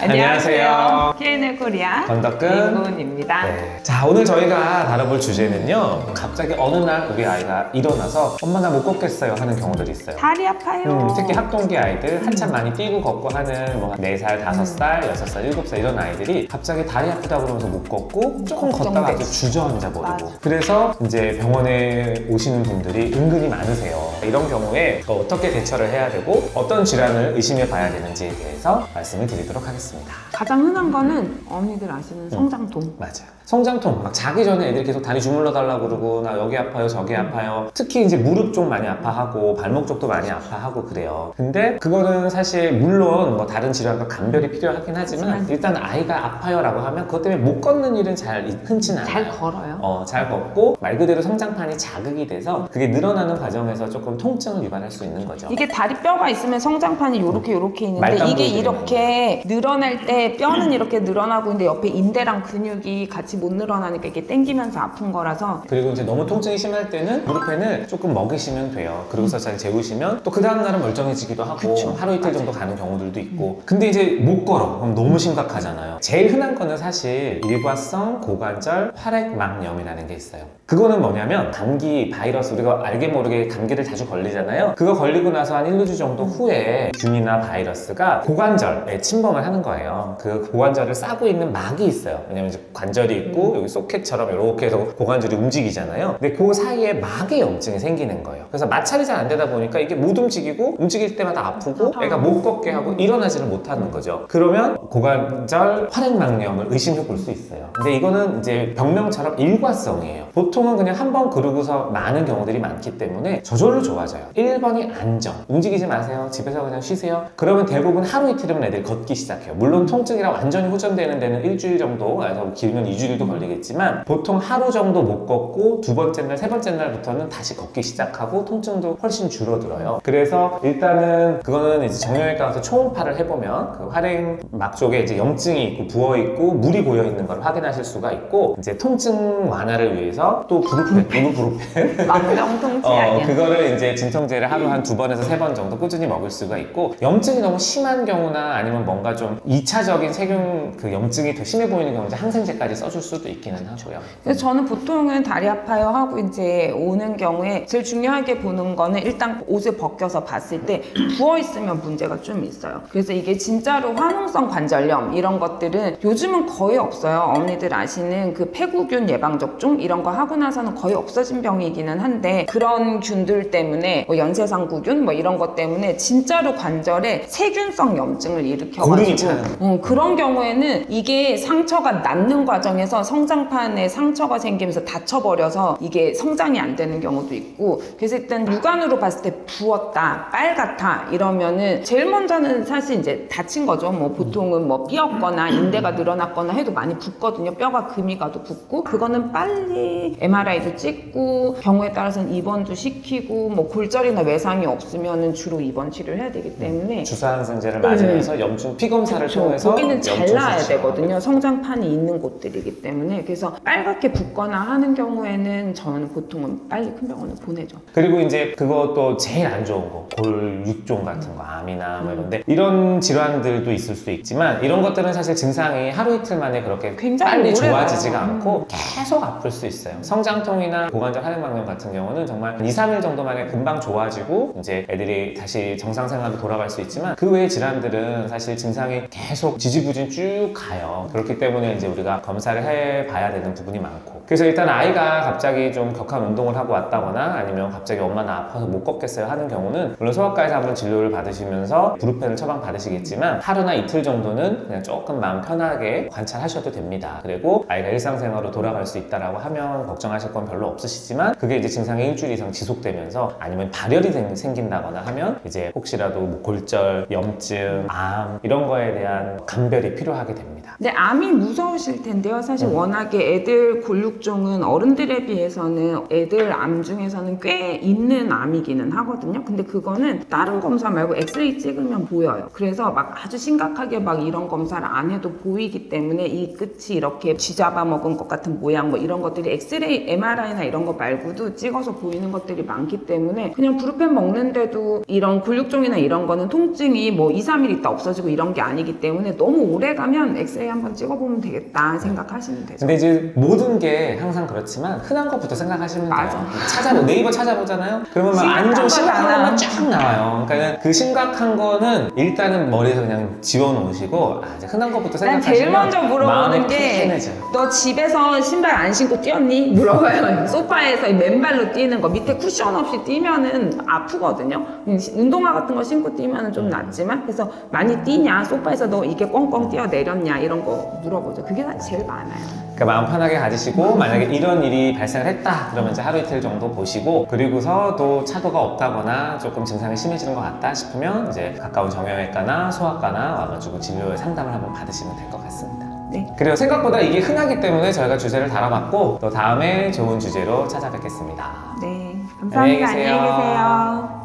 안녕하세요. K&L 코리아 건덕근 민군입니다. 네. 자, 오늘 저희가 다뤄볼 주제는요, 갑자기 어느 날 우리 아이가 일어나서 엄마 나 못 걷겠어요 하는 경우들이 있어요. 다리 아파요. 특히 학동기 아이들 한참 많이 뛰고 걷고 하는 뭐 4살, 5살, 6살, 7살 이런 아이들이 갑자기 다리 아프다 그러면서 못 걷고 조금 걷다가 아주 주저앉아 버리고, 맞아. 그래서 이제 병원에 오시는 분들이 은근히 많으세요. 이런 경우에 어떻게 대처를 해야 되고 어떤 질환을 의심해 봐야 되는지에 대해서 말씀을 드리도록 하겠습니다. 가장 흔한 거는 어머니들 아시는 성장통. 맞아요. 성장통, 막 자기 전에 애들이 계속 다리 주물러 달라고 그러고 나 여기 아파요 저기 아파요. 특히 이제 무릎 쪽 많이 아파하고 발목 쪽도 많이 아파하고 그래요. 근데 그거는 사실 물론 뭐 다른 질환과 감별이 필요하긴 하지만 일단 아이가 아파요 라고 하면 그것 때문에 못 걷는 일은 잘 흔치는 않아요. 잘 걸어요. 잘 걷고 말 그대로 성장판이 자극이 돼서 그게 늘어나는 과정에서 조금 통증을 유발할 수 있는 거죠. 이게 다리 뼈가 있으면 성장판이 요렇게 있는데 말단 이게 보여드리는 이렇게 늘어날 때 뼈는 이렇게 늘어나고 있는데 옆에 인대랑 근육이 같이 못 늘어나니까 이게 당기면서 아픈 거라서. 그리고 이제 너무 통증이 심할 때는 무릎펜을 조금 먹이시면 돼요. 그러고서 잘 재우시면 또 그 다음날은 멀쩡해지기도 하고 그쵸. 하루 이틀 정도 가는 경우들도 있고. 근데 이제 못 걸어. 그럼 너무 심각하잖아요. 제일 흔한 거는 사실 일과성 고관절 활액막염이라는 게 있어요. 그거는 뭐냐면 감기 바이러스, 우리가 알게 모르게 감기를 자주 걸리잖아요. 그거 걸리고 나서 한 1, 2주 정도 후에 균이나 바이러스가 고관절에 침범을 하는 거예요. 그 고관절을 싸고 있는 막이 있어요. 왜냐면 이제 관절이 있고 여기 소켓처럼 이렇게 해서 고관절이 움직이잖아요. 근데 그 사이에 막에 염증이 생기는 거예요. 그래서 마찰이 잘 안 되다 보니까 이게 못 움직이고 움직일 때마다 아프고 애가 못 걷게 하고 일어나지를 못하는 거죠. 그러면 고관절 활액막염을 의심해 볼 수 있어요. 근데 이거는 이제 병명처럼 일과성이에요. 보통은 그냥 한 번 그러고서 많은 경우들이 많기 때문에 저절로 좋아져요. 1번이 안정. 움직이지 마세요. 집에서 그냥 쉬세요. 그러면 대부분 하루 이틀이면 애들이 걷기 시작해요. 물론 통증이랑 완전히 호전되는 데는 일주일 정도, 길면 2주일도 걸리겠지만 보통 하루 정도 못 걷고 두 번째 날, 세 번째 날부터는 다시 걷기 시작하고 통증도 훨씬 줄어들어요. 그래서 일단은 그거는 이제 정형외과 가서 초음파를 해보면 그 활액막 쪽에 이제 염증이 있고 부어있고 물이 고여있는 걸 확인하실 수가 있고, 이제 통증 완화를 위해서 또 부르펜, 이부부르펜 만병통치약이야. 그거를 이제 진통제를 하루 한 2번에서 3번 정도 꾸준히 먹을 수가 있고, 염증이 너무 심한 경우나 아니면 뭔가 좀 2차적인 세균 그 염증이 더 심해 보이는 경우는 항생제까지 써줄 수도 있기는 하고요. 그래서 저는 보통은 다리 아파요 하고 이제 오는 경우에 제일 중요하게 보는 거는 일단 옷을 벗겨서 봤을 때 부어 있으면 문제가 좀 있어요. 그래서 이게 진짜로 화농성 관절염 이런 것들은 요즘은 거의 없어요. 어머니들 아시는 그 폐구균 예방 접종 이런 거 하고 나서는 거의 없어진 병이기는 한데, 그런 균들 때문에 뭐 연쇄상구균 뭐 이런 것 때문에 진짜로 관절에 세균성 염증을 고름이 일으켜가지고 차는 그런 경우에는 이게 상처가 낫는 과정에서 성장판에 상처가 생기면서 다쳐버려서 이게 성장이 안 되는 경우도 있고. 그래서 일단 육안으로 봤을 때 부었다, 빨갛다 이러면은 제일 먼저는 사실 이제 다친 거죠. 뭐 보통은 뭐 삐었거나 인대가 늘어났거나 해도 많이 붓거든요. 뼈가 금이 가도 붓고, 그거는 빨리 MRI도 찍고 경우에 따라서는 입원도 시키고, 뭐 골절이나 외상이 없으면은 주로 입원 치료를 해야 되기 때문에 주사항생제를 맞으면서 염증 피검사를 통해서 거기는 잘 염증 나야 수치를 되거든요. 성장판이 있는 곳들이기 때문에. 그래서 빨갛게 붓거나 하는 경우에는 저는 보통은 빨리 큰 병원에 보내죠. 그리고 이제 그것도 제일 안 좋은 거, 골육종 같은 거, 암이나 뭐 이런데 이런 질환들도 있을 수 있지만, 이런 것들은 사실 증상이 하루 이틀 만에 그렇게 굉장히 빨리 오래 좋아지지가 가요. 않고 계속 아플 수 있어요. 성장통이나 고관절 활액막염 같은 경우는 정말 2, 3일 정도 만에 금방 좋아지고 이제 애들이 다시 정상 생활로 돌아갈 수 있지만, 그 외의 질환들은 사실 증상이 계속 지지부진 쭉 가요. 그렇기 때문에 이제 우리가 검사를 해봐야 되는 부분이 많고. 그래서 일단 아이가 갑자기 좀 격한 운동을 하고 왔다거나 아니면 갑자기 엄마 나 아파서 못 걷겠어요 하는 경우는 물론 소아과에서 한번 진료를 받으시면서 부르펜을 처방 받으시겠지만 하루나 이틀 정도는 그냥 조금 마음 편하게 관찰하셔도 됩니다. 그리고 아이가 일상생활로 돌아갈 수 있다라고 하면 걱정하실 건 별로 없으시지만, 그게 이제 증상이 일주일 이상 지속되면서 아니면 발열이 생긴다거나 하면 이제 혹시라도 뭐 골절, 염증, 암 이런 거에 대한 감별이 필요하게 됩니다. 근데 암이 무서우실 텐데요. 사실 워낙에 애들 골육종은 어른들에 비해서는 애들 암 중에서는 꽤 있는 암이기는 하거든요. 근데 그거는 다른 검사 말고 엑스레이 찍으면 보여요. 그래서 막 아주 심각하게 막 이런 검사를 안 해도 보이기 때문에 이 끝이 이렇게 쥐잡아 먹은 것 같은 모양 뭐 이런 것들이 엑스레이, MRI나 이런 거 말고도 찍어서 보이는 것들이 많기 때문에 그냥 브루펜 먹는데도 이런 골육종이나 이런 거는 통증이 뭐 2, 3일 있다 없어지고 이런 게 아니기 아니기 때문에 너무 오래 가면 엑스레이 한번 찍어보면 되겠다 생각하시면 되죠. 근데 이제 모든 게 항상 그렇지만 흔한 것부터 생각하시면 돼요. 맞아. 네이버 찾아보잖아요. 그러면 막 안 좋은 심각한 것만 쫙 나와요. 그러니까 그 심각한 거는 일단은 머리에서 그냥 지워놓으시고 이제 흔한 것부터 난 생각하시면 제일 먼저 물어보는 마음이 게 편해져요. 너 집에서 신발 안 신고 뛰었니? 물어봐요. 소파에서 맨발로 뛰는 거 밑에 쿠션 없이 뛰면은 아프거든요. 운동화 같은 거 신고 뛰면은 좀 낫지만 그래서 많이 뛰냐? 소파에서 너 이게 뻥뻥 뛰어내렸냐? 이런 거 물어보죠. 그게 제일 많아요. 그러니까 마음 편하게 가지시고 만약에 이런 일이 발생을 했다 그러면 이제 하루 이틀 정도 보시고 그리고서 또 차도가 없다거나 조금 증상이 심해지는 것 같다 싶으면 이제 가까운 정형외과나 소아과나 와가지고 진료 상담을 한번 받으시면 될 것 같습니다. 네. 그리고 생각보다 이게 흔하기 때문에 저희가 주제를 달아봤고 또 다음에 좋은 주제로 찾아뵙겠습니다. 네. 안녕히 감사합니다. 계세요. 안녕히 계세요.